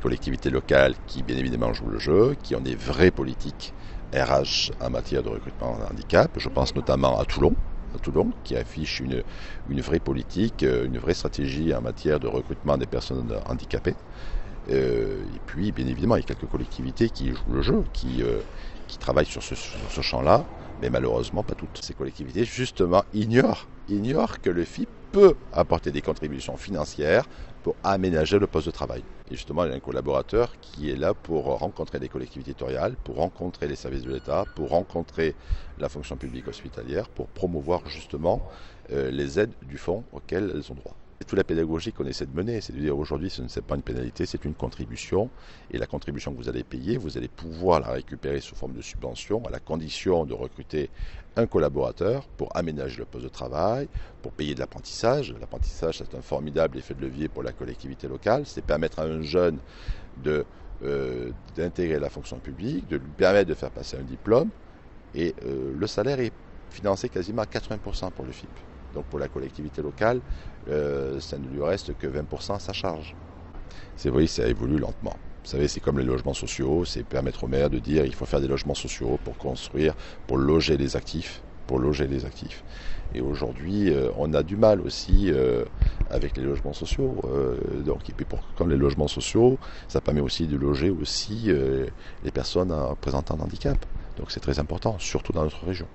collectivités locales qui, bien évidemment, jouent le jeu, qui ont des vraies politiques RH en matière de recrutement en handicap. Je pense notamment à Toulon, qui affiche une vraie politique, une vraie stratégie en matière de recrutement des personnes handicapées. Et puis, bien évidemment, il y a quelques collectivités qui jouent le jeu, qui travaillent sur ce champ-là, mais malheureusement, pas toutes. Ces collectivités, justement, ignorent que le FIP peut apporter des contributions financières pour aménager le poste de travail. Et justement, il y a un collaborateur qui est là pour rencontrer les collectivités territoriales, pour rencontrer les services de l'État, pour rencontrer la fonction publique hospitalière, pour promouvoir justement les aides du fonds auxquelles elles ont droit. C'est toute la pédagogie qu'on essaie de mener, c'est de dire aujourd'hui ce n'est pas une pénalité, c'est une contribution, et la contribution que vous allez payer, vous allez pouvoir la récupérer sous forme de subvention à la condition de recruter un collaborateur pour aménager le poste de travail, pour payer de l'apprentissage. L'apprentissage, c'est un formidable effet de levier pour la collectivité locale, c'est permettre à un jeune d'intégrer la fonction publique, de lui permettre de faire passer un diplôme, et le salaire est financé quasiment à 80% pour le FIP. Donc pour la collectivité locale, ça ne lui reste que 20% à sa charge. Vous voyez, ça évolue lentement. Vous savez, c'est comme les logements sociaux, c'est permettre aux maires de dire il faut faire des logements sociaux pour construire, pour loger les actifs. Et aujourd'hui, on a du mal aussi avec les logements sociaux. Donc, et puis comme les logements sociaux, ça permet aussi de loger aussi les personnes présentant un handicap. Donc c'est très important, surtout dans notre région.